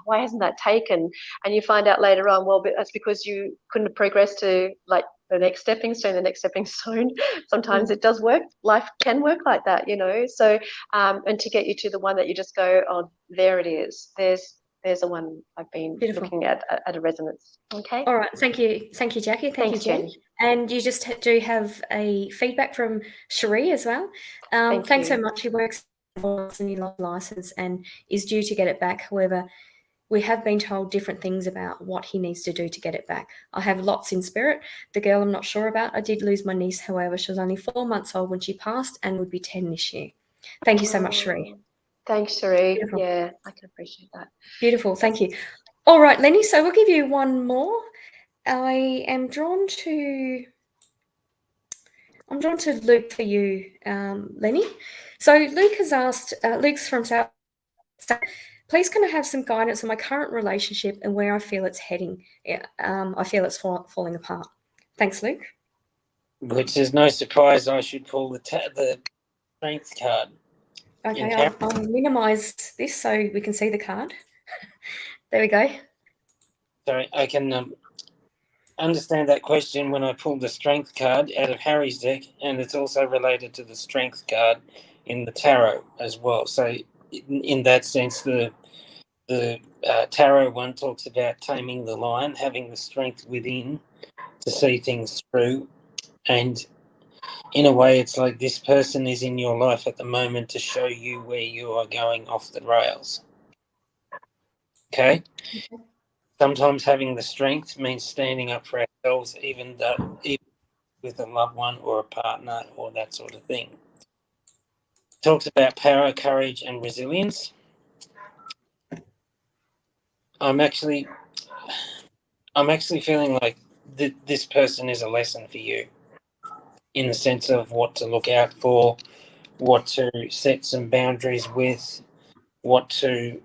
why hasn't that taken? And you find out later on, well, but that's because you couldn't progress to like the next stepping stone. Sometimes it does work. Life can work like that, So, and to get you to the one that you just go, oh, there it is. There's the one I've been looking at a resonance. Okay. All right. Thank you, Jackie. Thanks, you, Jen. And you just do have a feedback from Cherie as well. Thanks so much. He works in your license and is due to get it back. However, we have been told different things about what he needs to do to get it back. I have lots in spirit. The girl I'm not sure about. I did lose my niece, however. She was only 4 months old when she passed and would be 10 this year. Thank you so much, Cherie. Thanks, Cherie. Beautiful. Yeah, I can appreciate that. Beautiful. Thank you. All right, Lenny, so we'll give you one more. I am drawn to Luke for you, Lenny. So Luke has asked, Luke's from South. Please can I have some guidance on my current relationship and where I feel it's heading? I feel it's falling apart. Thanks, Luke. Which is no surprise I should pull the strength card. Okay, I'll minimise this so we can see the card. There we go. Sorry, I can understand that question when I pulled the strength card out of Harry's deck, and it's also related to the strength card in the tarot as well. So in that sense, the tarot one talks about taming the lion, having the strength within to see things through. And in a way, it's like this person is in your life at the moment to show you where you are going off the rails. Okay? Sometimes having the strength means standing up for ourselves, even with a loved one or a partner or that sort of thing. Talks about power, courage, and resilience. I'm actually feeling like this person is a lesson for you, in the sense of what to look out for, what to set some boundaries with, what to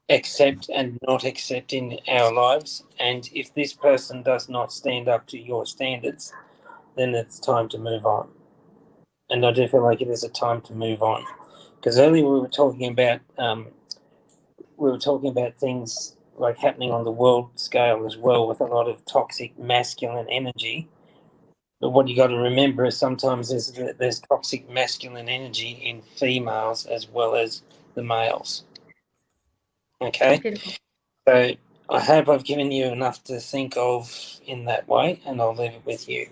accept and not accept in our lives. And if this person does not stand up to your standards, then it's time to move on. And I do feel like it is a time to move on, because earlier we were talking about things like happening on the world scale as well, with a lot of toxic masculine energy. But what you got to remember is sometimes there's toxic masculine energy in females as well as the males. Okay? Beautiful. So I hope I've given you enough to think of in that way, and I'll leave it with you.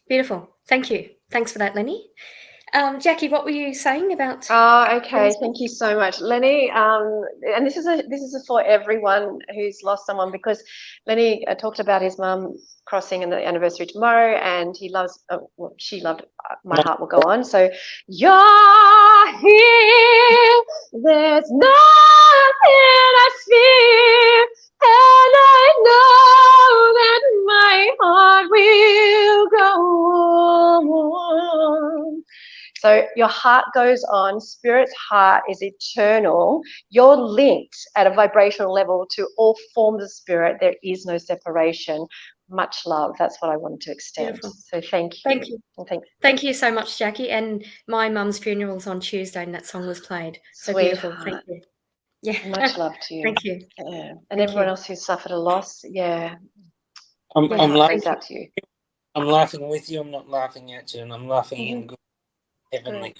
Beautiful. Thank you. Thanks for that, Lenny. Jackie, what were you saying about? Okay. Thank you so much, Lenny. And this is for everyone who's lost someone, because Lenny talked about his mum crossing and the anniversary tomorrow, and he loves. She loved My Heart Will Go On. So you're here. There's nothing I fear, and I know that my heart will go on. So your heart goes on. Spirit's heart is eternal. You're linked at a vibrational level to all forms of spirit. There is no separation. Much love. That's what I wanted to extend. Beautiful. So thank you. Thank you. Well, thank you so much, Jackie. And my mum's funeral's on Tuesday, and that song was played. So beautiful. Thank you. Yeah. Much love to you. Thank you. Yeah. And everyone else who's suffered a loss. Yeah. I'm laughing out to you. I'm laughing with you. I'm not laughing at you, and I'm laughing in good heavenly.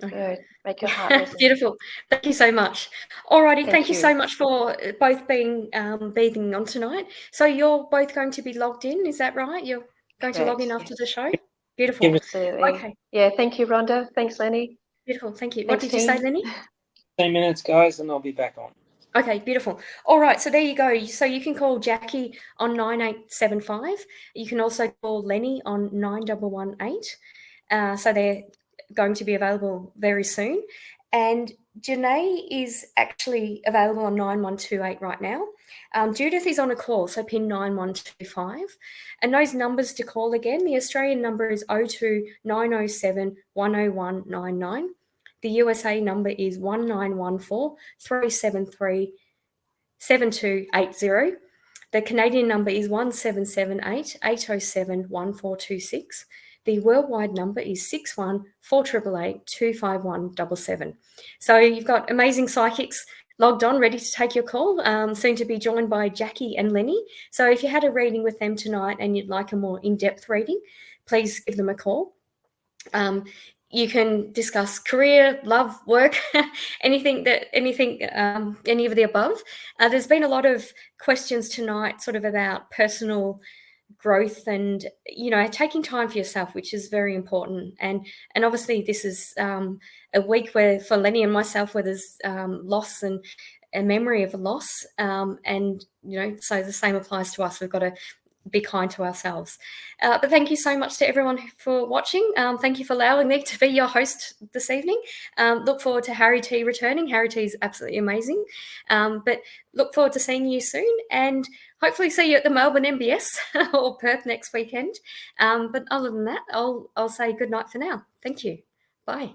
Good. Make your heart resonate. Beautiful. Thank you so much. Alrighty, thank you so much for both being on tonight. So you're both going to be logged in, is that right? You're going to log in after the show? Beautiful. Absolutely. Okay. Yeah, thank you, Rhonda. Thanks, Lenny. Beautiful, thank you. Thanks, what did you say, Lenny? 10 minutes, guys, and I'll be back on. Okay, beautiful. All right, so there you go. So you can call Jackie on 9875. You can also call Lenny on 9118. So they're going to be available very soon. And Janae is actually available on 9128 right now. Judith is on a call, so pin 9125. And those numbers to call again, the Australian number is 02 907 101 99. The USA number is 1914 373 7280. The Canadian number is 1778 807 1426. The worldwide number is 61 488 25177. So you've got amazing psychics logged on, ready to take your call, soon to be joined by Jackie and Lenny. So if you had a reading with them tonight and you'd like a more in-depth reading, please give them a call. You can discuss career, love, work, any of the above. There's been a lot of questions tonight sort of about personal growth and, taking time for yourself, which is very important. And obviously this is a week where for Lenny and myself where there's loss and a memory of a loss. And, so the same applies to us. We've got to be kind to ourselves. But thank you so much to everyone for watching. Thank you for allowing me to be your host this evening. Look forward to Harry T returning. Harry T is absolutely amazing. But look forward to seeing you soon and hopefully see you at the Melbourne MBS or Perth next weekend. But other than that, I'll say good night for now. Thank you. Bye.